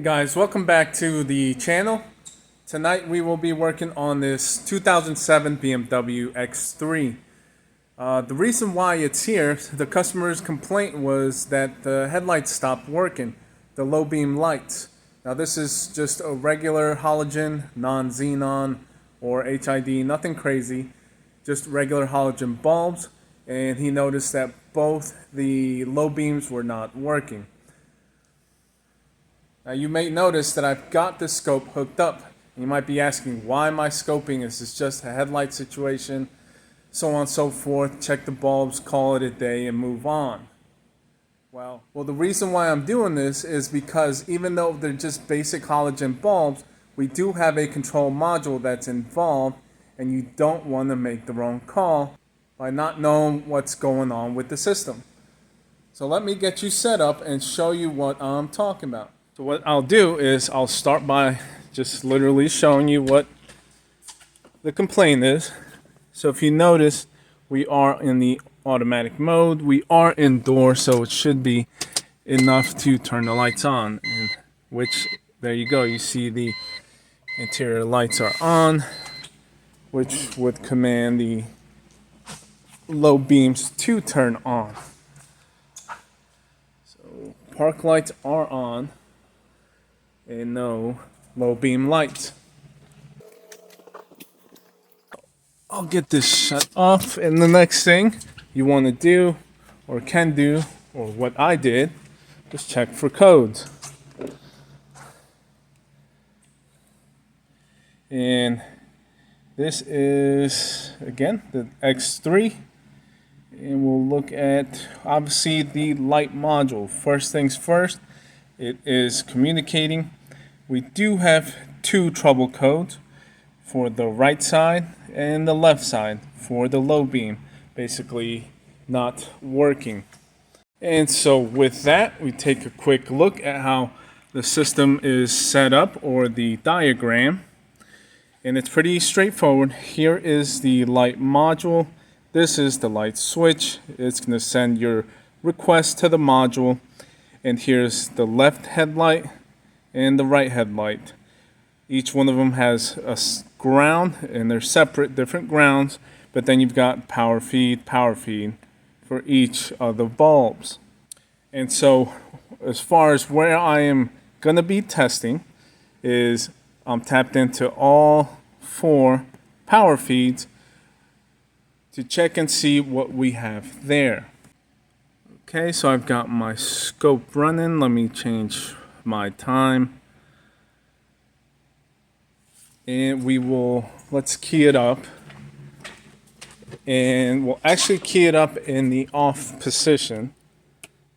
Hey guys, welcome back to the channel. Tonight we will be working on this 2007 BMW X3. The reason why it's here, the customer's complaint was that the headlights stopped working, the low beam lights. Now this is just a regular halogen, non-xenon or HID, nothing crazy, just regular halogen bulbs, and he noticed that both the low beams were not working. Now you may notice that I've got the scope hooked up. You might be asking, why am I scoping? Is this just a headlight situation? So on and so forth. Check the bulbs, call it a day, and move on. Well, the reason why I'm doing this is because even though they're just basic halogen bulbs, we do have a control module that's involved, and you don't want to make the wrong call by not knowing what's going on with the system. So let me get you set up and show you what I'm talking about. So what I'll do is I'll start by just literally showing you what the complaint is. So if you notice, we are in the automatic mode. We are indoors, so it should be enough to turn the lights on. And which, there you go, you see the interior lights are on, which would command the low beams to turn on. So park lights are on. And no low beam lights. I'll get this shut off, and the next thing you want to do or can do, or what I did, is check for codes. And this is again the X3, and we'll look at obviously the light module. First things first, it is communicating. We do have two trouble codes for the right side and the left side for the low beam, basically not working. And so with that, we take a quick look at how the system is set up, or the diagram, and it's pretty straightforward. Here is the light module. This is the light switch. It's going to send your request to the module. And here's the left headlight and the right headlight. Each one of them has a ground, and they're separate, different grounds, but then you've got power feed for each of the bulbs. And so as far as where I am going to be testing is I'm tapped into all four power feeds to check and see what we have there. Okay, so I've got my scope running. Let me change my time. And let's key it up. And we'll actually key it up in the off position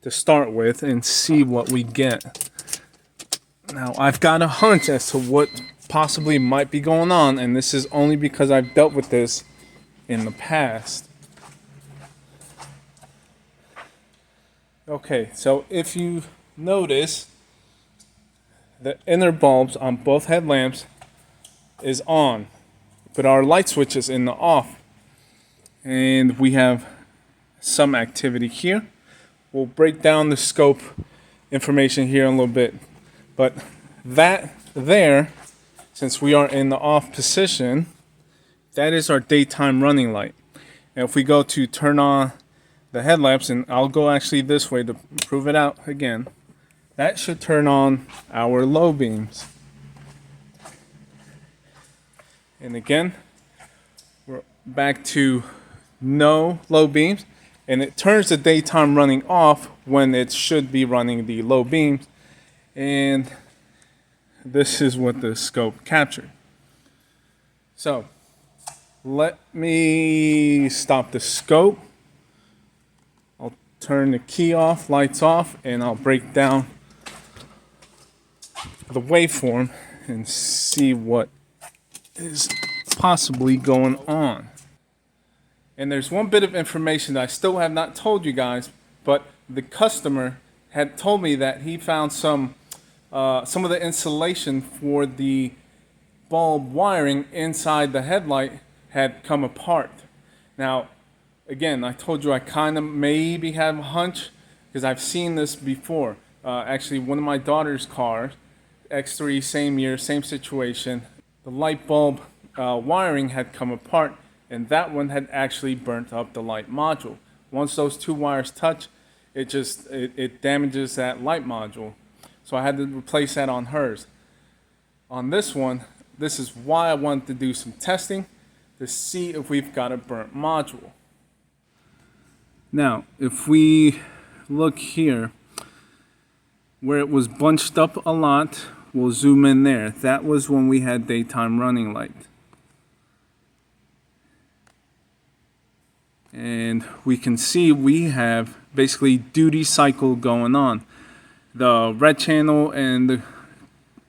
to start with and see what we get. Now, I've got a hunch as to what possibly might be going on, and this is only because I've dealt with this in the past. Okay, so if you notice, the inner bulbs on both headlamps is on, but our light switch is in the off. And we have some activity here. We'll break down the scope information here in a little bit. But that there, since we are in the off position, that is our daytime running light. And if we go to turn on the headlamps, and I'll go actually this way to prove it out again, that should turn on our low beams. And again, we're back to no low beams, and it turns the daytime running off when it should be running the low beams. And this is what the scope captured. So let me stop the scope. I'll turn the key off, lights off, and I'll break down the waveform and see what is possibly going on. And there's one bit of information that I still have not told you guys, but the customer had told me that he found some of the insulation for the bulb wiring inside the headlight had come apart. Now, again, I told you I kind of maybe have a hunch because I've seen this before. Actually, one of my daughter's cars, X3, same year, same situation. The light bulb wiring had come apart, and that one had actually burnt up the light module. Once those two wires touch, it damages that light module. So I had to replace that on hers. On this one, this is why I wanted to do some testing to see if we've got a burnt module. Now, if we look here, where it was bunched up a lot, we'll zoom in there. That was when we had daytime running light. And we can see we have basically duty cycle going on. The red channel and the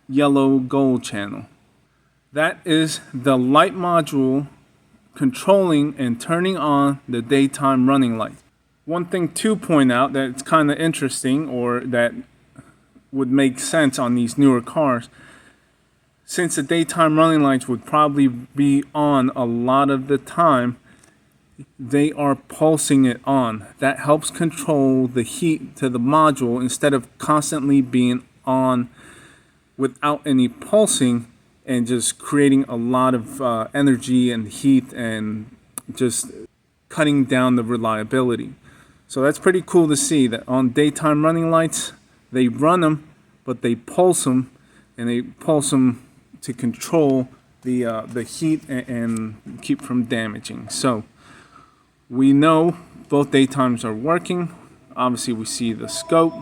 yellow gold channel. That is the light module controlling and turning on the daytime running light. One thing to point out that's kind of interesting, or that would make sense on these newer cars, since the daytime running lights would probably be on a lot of the time, they are pulsing it on. That helps control the heat to the module instead of constantly being on without any pulsing and just creating a lot of energy and heat and just cutting down the reliability. So that's pretty cool to see that on daytime running lights, they run them, but they pulse them, and they pulse them to control the heat and keep from damaging. So we know both daytimes are working. Obviously, we see the scope.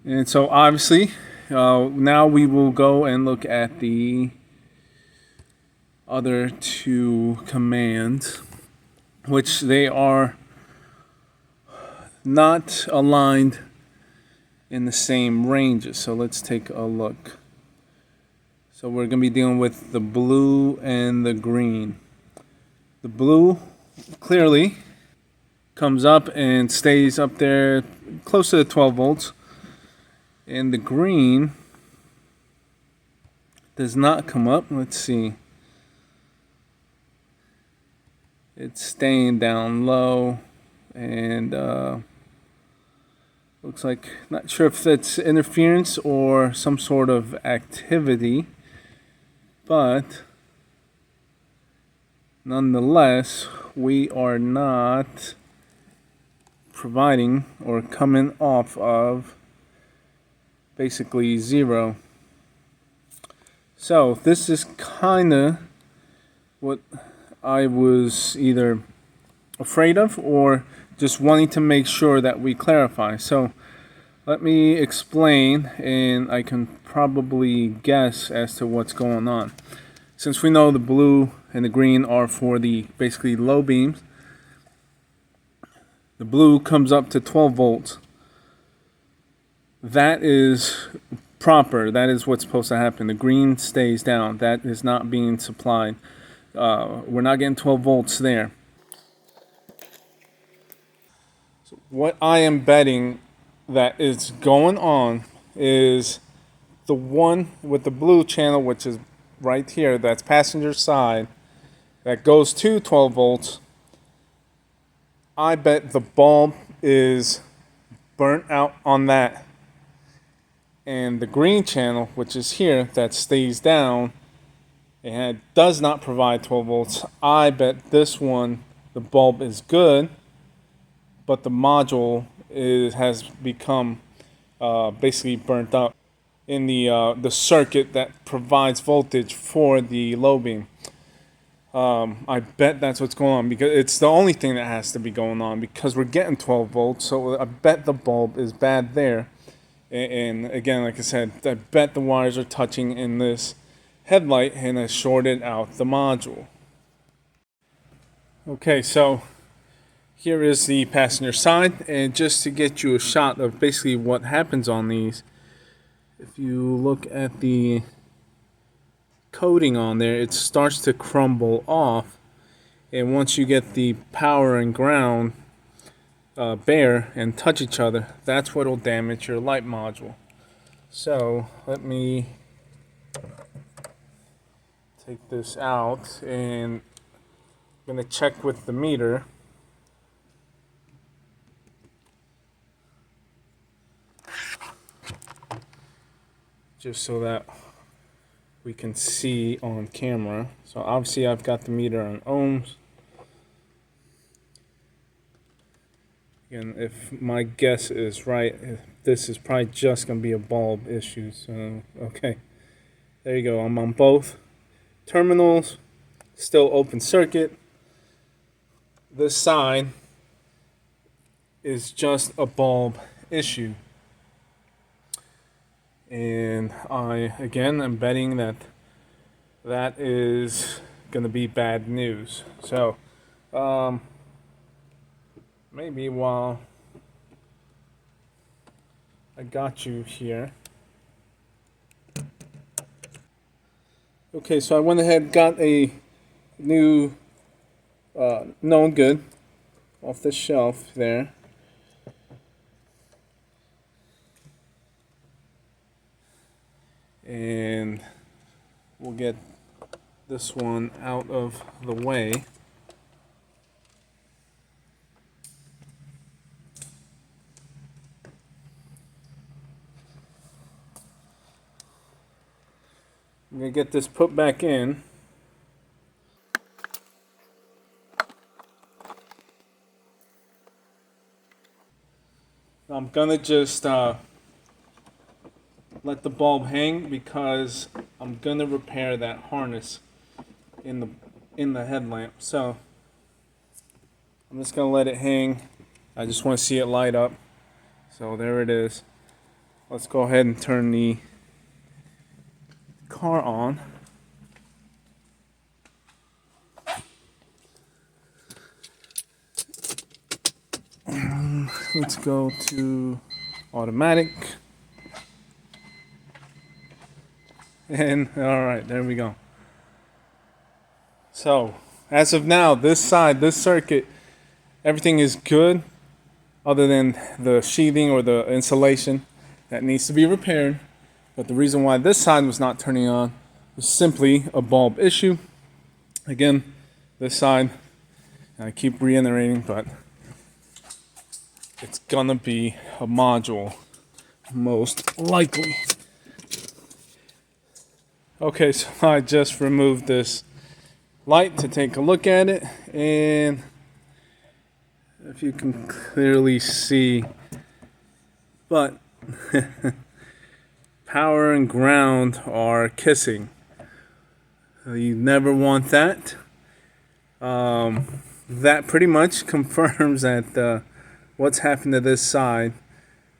And so obviously, now we will go and look at the other two commands, which they are not aligned in the same ranges. So let's take a look. So we're going to be dealing with the blue and the green. The blue clearly comes up and stays up there close to the 12 volts. And the green does not come up. Let's see. It's staying down low, and looks like, not sure if that's interference or some sort of activity, but nonetheless, we are not providing or coming off of basically zero. So this is kind of what I was either afraid of or just wanting to make sure that we clarify. So let me explain, and I can probably guess as to what's going on. Since we know the blue and the green are for the basically low beams, the blue comes up to 12 volts. That is proper. That is what's supposed to happen. The green stays down. That is not being supplied. We're not getting 12 volts there. So what I am betting that is going on is the one with the blue channel, which is right here, that's passenger side, that goes to 12 volts. I bet the bulb is burnt out on that. And the green channel, which is here, that stays down and does not provide 12 volts, I bet this one, the bulb is good, but the module has become basically burnt out in the circuit that provides voltage for the low beam. I bet that's what's going on, because it's the only thing that has to be going on, because we're getting 12 volts. So I bet the bulb is bad there. And again, like I said, I bet the wires are touching in this headlight and has shorted out the module. Okay, so here is the passenger side, and just to get you a shot of basically what happens on these, if you look at the coating on there, it starts to crumble off, and once you get the power and ground bare and touch each other, that's what will damage your light module. So let me take this out, and I'm going to check with the meter. just so that we can see on camera. So obviously I've got the meter on ohms. Again, if my guess is right, this is probably just going to be a bulb issue. So, okay. There you go. I'm on both terminals. Still open circuit. This side is just a bulb issue. And I, again, am betting that that is going to be bad news. So, maybe while I got you here. Okay, so I went ahead and got a new known good off the shelf there. And we'll get this one out of the way. I'm going to get this put back in. I'm going to just let the bulb hang because I'm going to repair that harness in the headlamp. So I'm just going to let it hang. I just want to see it light up. So there it is. Let's go ahead and turn the car on. Let's go to automatic. And alright, there we go. So, as of now, this side, this circuit, everything is good other than the sheathing or the insulation that needs to be repaired. But the reason why this side was not turning on was simply a bulb issue. Again, this side, I keep reiterating, but it's gonna be a module, most likely. Okay, so I just removed this light to take a look at it, and if you can clearly see, but power and ground are kissing. You never want that. That pretty much confirms that what's happened to this side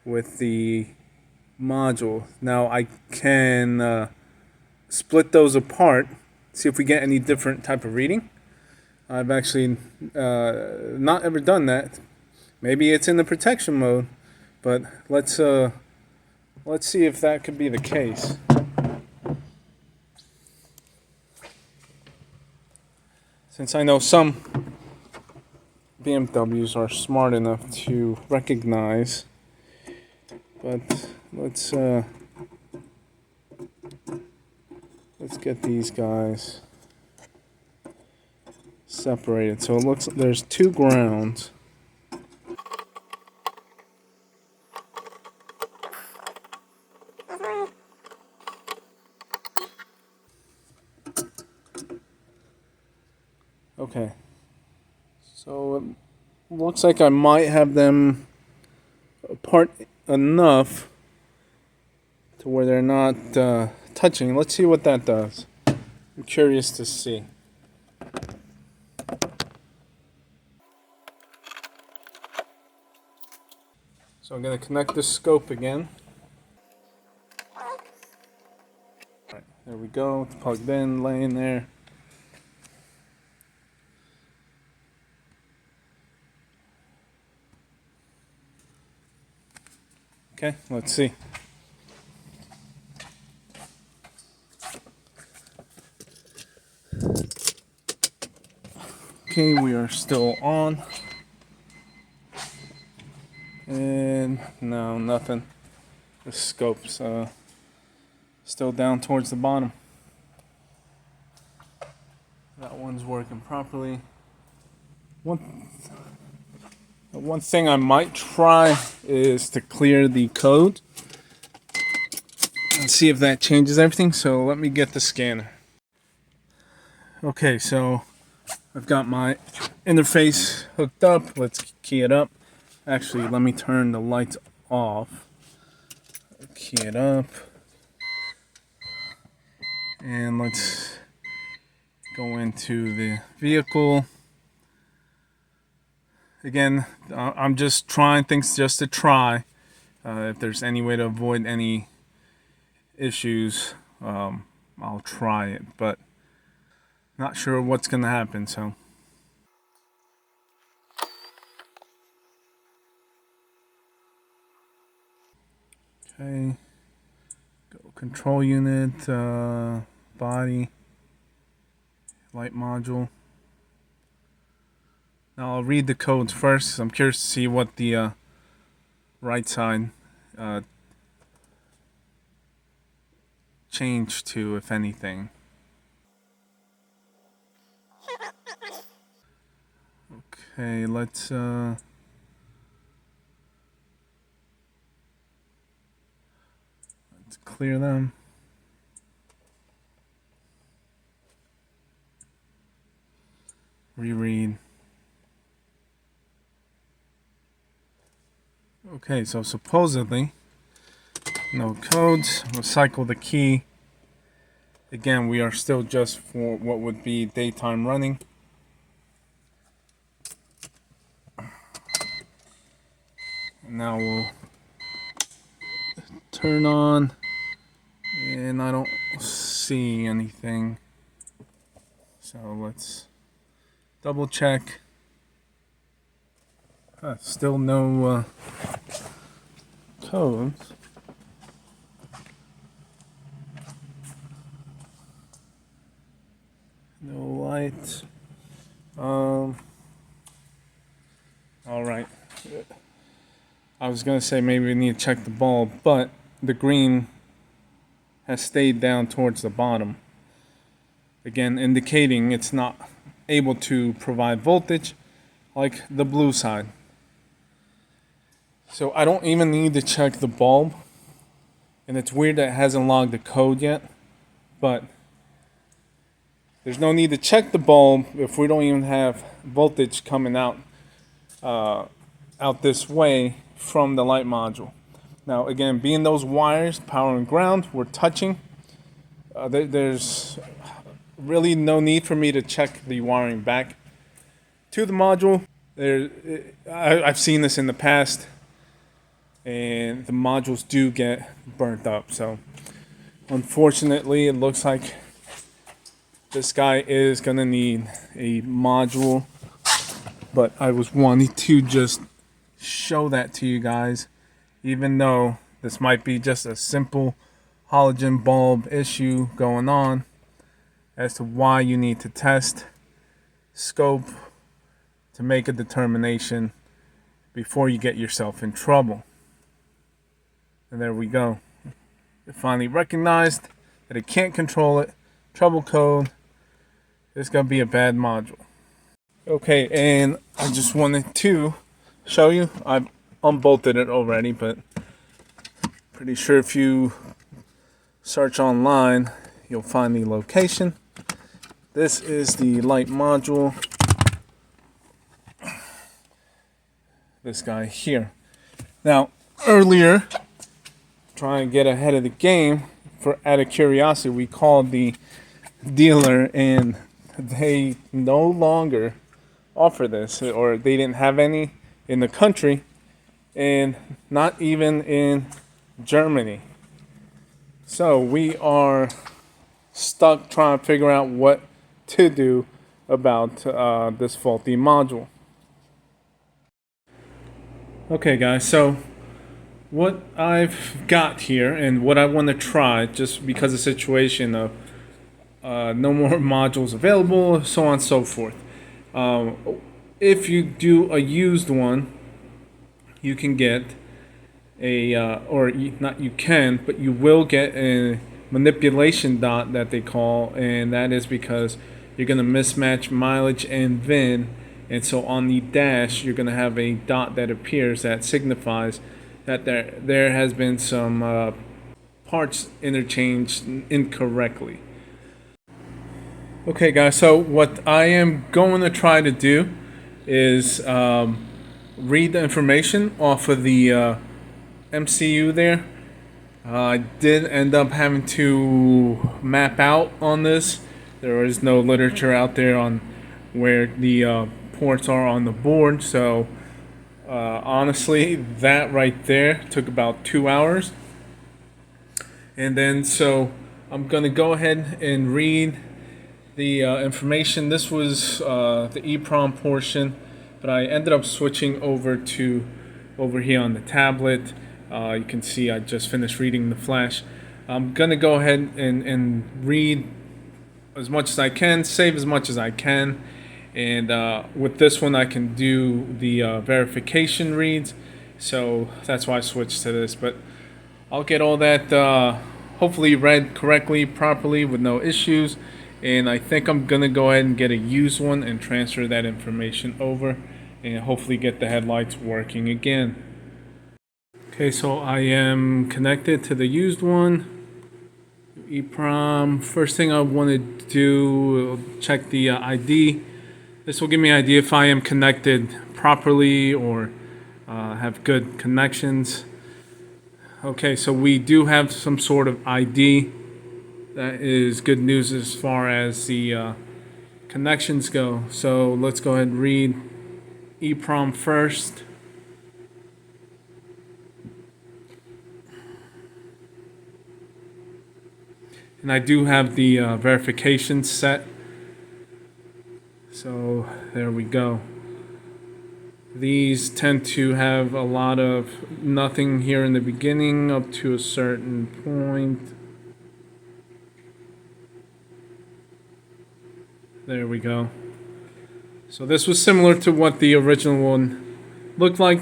with the module. Now I can split those apart, see if we get any different type of reading. I've actually not ever done that. Maybe it's in the protection mode, but let's see if that could be the case. Since I know some BMWs are smart enough to recognize, but let's get these guys separated. So it looks like there's two grounds. Okay. So it looks like I might have them apart enough to where they're not touching. Let's see what that does. I'm curious to see. So I'm going to connect the scope again. Alright, there we go. It's plugged in, laying there. Okay, let's see. Okay, we are still on. And no, nothing. The scope's still down towards the bottom. That one's working properly. One thing I might try is to clear the code. and see if that changes everything. So let me get the scanner. Okay, so I've got my interface hooked up. Let's key it up. Actually, let me turn the lights off. Key it up. And let's go into the vehicle. Again, I'm just trying things just to try. If there's any way to avoid any issues, I'll try it, but not sure what's gonna happen, so. Okay, go control unit, body, light module. Now I'll read the codes first. I'm curious to see what the right side changed to, if anything. Okay, let's clear them. Reread. Okay, so supposedly no codes. We'll cycle the key. Again, we are still just for what would be daytime running. Now we'll turn on, and I don't see anything. So let's double check. Still no codes. No light. All right. I was gonna say maybe we need to check the bulb, but the green has stayed down towards the bottom. Again, indicating it's not able to provide voltage like the blue side. So I don't even need to check the bulb. And it's weird that it hasn't logged the code yet, but there's no need to check the bulb if we don't even have voltage coming out this way from the light module. Now again, being those wires, power and ground, we're touching. There's really no need for me to check the wiring back to the module. I've seen this in the past, and the modules do get burnt up. So unfortunately, it looks like this guy is gonna need a module, but I was wanting to just show that to you guys, even though this might be just a simple halogen bulb issue going on, as to why you need to test, scope, to make a determination before you get yourself in trouble. And there we go. It finally recognized that it can't control it. Trouble code. It's gonna be a bad module. Okay, and I just wanted to show you. I've unbolted it already, but pretty sure if you search online, you'll find the location. This is the light module. This guy here. Now, earlier, trying to get ahead of the game, out of curiosity, we called the dealer, and they no longer offer this, or they didn't have any in the country, and not even in Germany. So we are stuck trying to figure out what to do about this faulty module. Okay guys, so what I've got here and what I want to try, just because of the situation of no more modules available, so on and so forth. If you do a used one, you can get not you can, but you will get a manipulation dot that they call, and that is because you're going to mismatch mileage and VIN, and so on the dash you're going to have a dot that appears that signifies that there has been some parts interchanged incorrectly. Okay guys, so what I am going to try to do is read the information off of the MCU there. I did end up having to map out on this. There is no literature out there on where the ports are on the board, so honestly, that right there took about 2 hours. And then, so I'm gonna go ahead and read the information. This was the EEPROM portion, but I ended up switching over here on the tablet. You can see I just finished reading the flash. I'm gonna go ahead and read as much as I can, save as much as I can, and with this one I can do the verification reads, so that's why I switched to this. But I'll get all that hopefully read correctly, properly, with no issues. And I think I'm gonna go ahead and get a used one and transfer that information over and hopefully get the headlights working again. Okay, so I am connected to the used one. EEPROM. First thing I want to do, check the ID. This will give me an idea if I am connected properly or have good connections. Okay, so we do have some sort of ID. That is good news as far as the connections go. So let's go ahead and read EEPROM first. And I do have the verification set. So there we go. These tend to have a lot of nothing here in the beginning up to a certain point. There we go. So this was similar to what the original one looked like.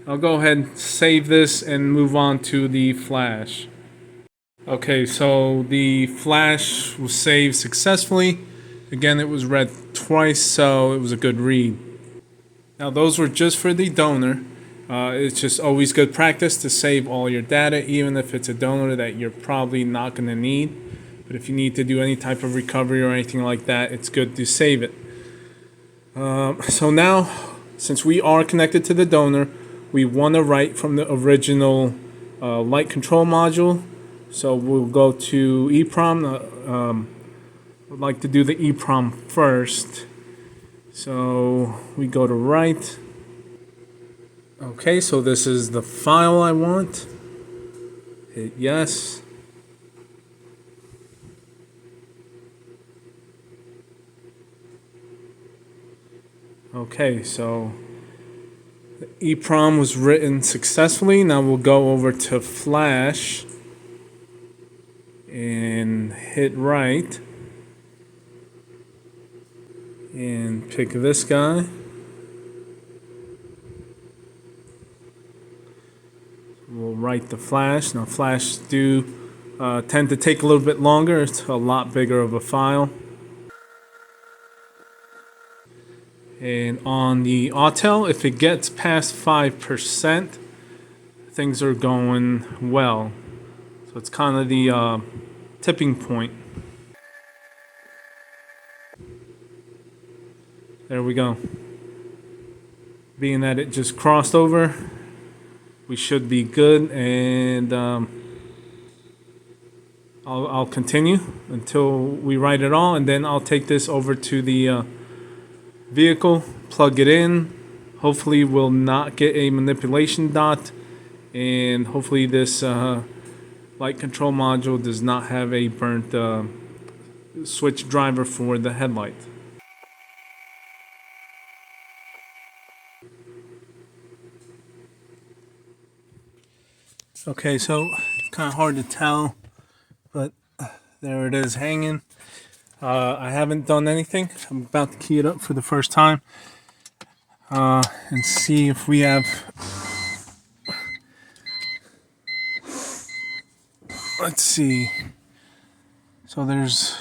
I'll go ahead and save this and move on to the flash. Okay, so the flash was saved successfully. Again, it was read twice, so it was a good read. Now those were just for the donor. It's just always good practice to save all your data, even if it's a donor that you're probably not going to need. But if you need to do any type of recovery or anything like that, it's good to save it. So now, since we are connected to the donor, we want to write from the original light control module. So we'll go to EEPROM. I'd like to do the EEPROM first. So we go to write. Okay, so this is the file I want. Hit yes. Okay, so the EEPROM was written successfully. Now we'll go over to Flash and hit write and pick this guy. We'll write the flash. Now flash do tend to take a little bit longer. It's a lot bigger of a file. And on the Autel, if it gets past 5%, things are going well. So it's kind of the tipping point. There we go. Being that it just crossed over, we should be good, and I'll continue until we write it all, and then I'll take this over to the vehicle, plug it in. Hopefully we'll not get a manipulation dot, and hopefully this light control module does not have a burnt switch driver for the headlight. Okay, so it's kind of hard to tell, but there it is hanging. I haven't done anything. I'm about to key it up for the first time and see if we have. Let's see. So there's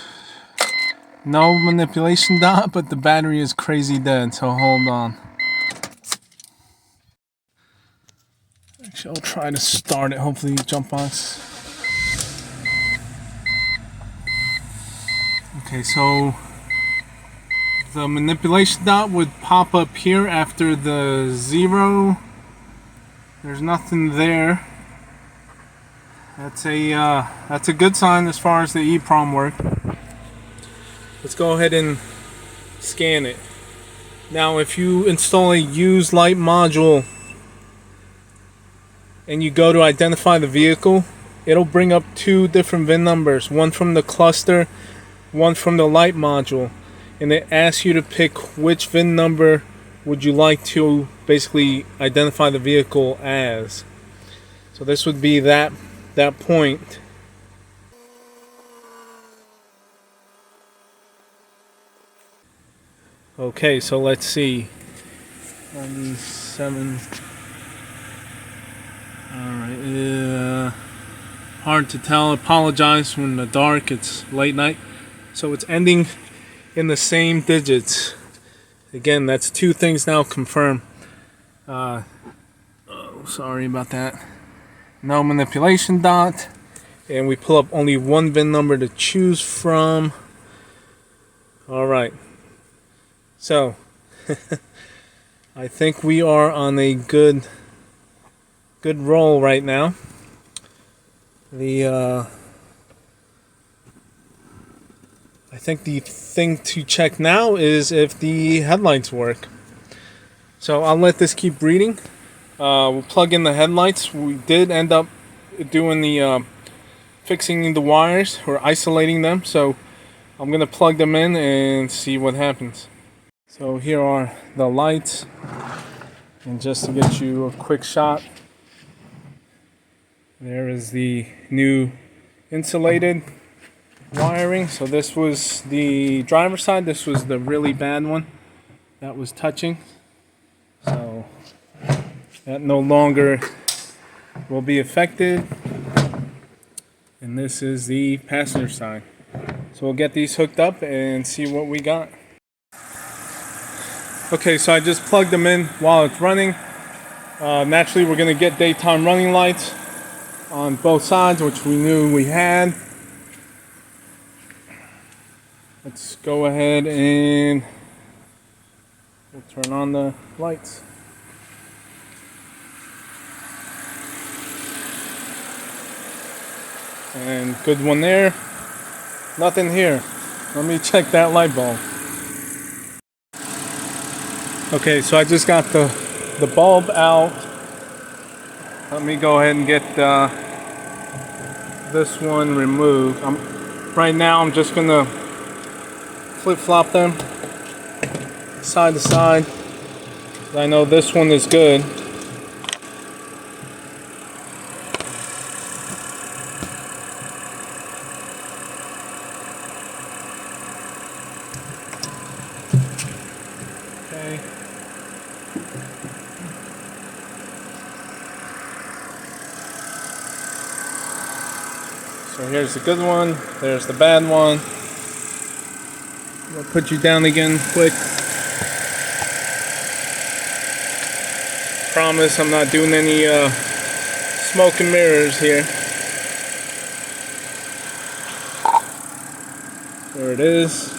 no manipulation dot, but the battery is crazy dead, so hold on. Actually, I'll try to start it. Hopefully, jump box. Okay, so the manipulation dot would pop up here after the 0. There's nothing there. That's a good sign as far as the EEPROM work. Let's go ahead and scan it. Now, if you install a used light module and you go to identify the vehicle, it'll bring up 2 different VIN numbers, one from the cluster, one from the light module, and it asks you to pick which VIN number would you like to basically identify the vehicle as. So this would be that point. Okay, so let's see. 97. Alright, hard to tell. Apologize when in the dark, it's late night. So it's ending in the same digits. Again, that's 2 things now confirmed. Oh, sorry about that. No manipulation dot. And we pull up only 1 VIN number to choose from. Alright. So, I think we are on a good roll right now. I think the thing to check now is if the headlights work. So I'll let this keep reading. We'll plug in the headlights. We did end up doing the fixing the wires or isolating them. So I'm gonna plug them in and see what happens. So here are the lights, and just to get you a quick shot, there is the new insulated wiring. So this was the driver's side, this was the really bad one that was touching. So that no longer will be affected. And this is the passenger side. So we'll get these hooked up and see what we got. Okay, so I just plugged them in while it's running. Naturally, we're going to get daytime running lights on both sides, which we knew we had. Let's go ahead and we'll turn on the lights. And good one there. Nothing here. Let me check that light bulb. Okay, so I just got the bulb out. Let me go ahead and get this one removed. Right now I'm just gonna flip-flop them side to side. I know this one is good. Okay. So here's the good one, there's the bad one. I'll put you down again quick. Promise I'm not doing any smoke and mirrors here. There it is.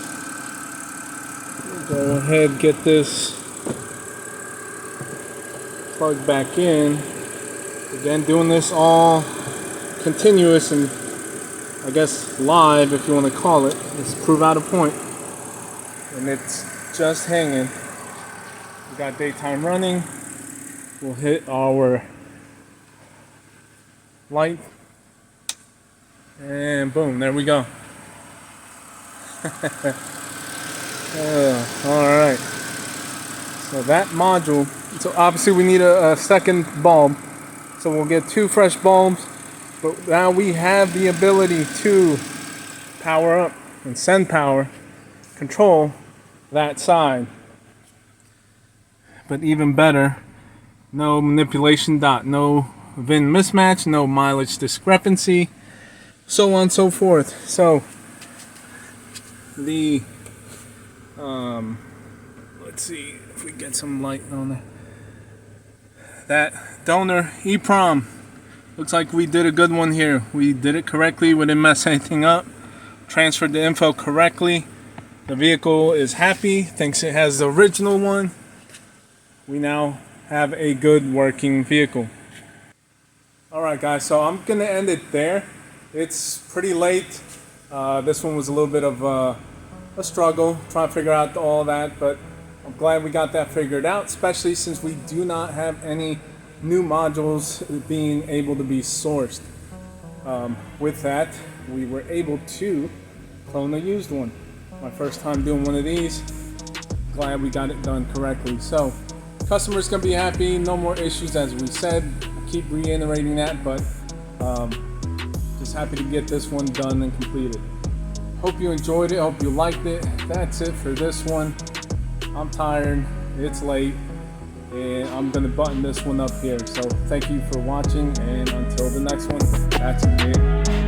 We'll go ahead and get this plugged back in. Again, doing this all continuous and I guess live, if you want to call it. Let's prove out a point. And it's just hanging. We got daytime running. We'll hit our light. And boom, there we go. Alright. So that module, so obviously we need a second bulb. So we'll get 2 fresh bulbs. But now we have the ability to power up and send power, control that side. But even better, no manipulation dot, no VIN mismatch, no mileage discrepancy, so on and so forth. So the let's see if we get some light on there. That donor EEPROM. Looks like we did a good one here. We did it correctly. We didn't mess anything up. transferred the info correctly. The vehicle is happy, thinks it has the original one. We now have a good working vehicle. Alright guys, so I'm going to end it there. It's pretty late. This one was a little bit of a struggle trying to figure out all that, but I'm glad we got that figured out, especially since we do not have any new modules being able to be sourced. With that, we were able to clone a used one. My first time doing one of these. Glad we got it done correctly. So, customer's gonna be happy, no more issues as we said. Keep reiterating that, but just happy to get this one done and completed. Hope you enjoyed it, hope you liked it. That's it for this one. I'm tired, it's late, and I'm gonna button this one up here. So thank you for watching, and until the next one, that's it.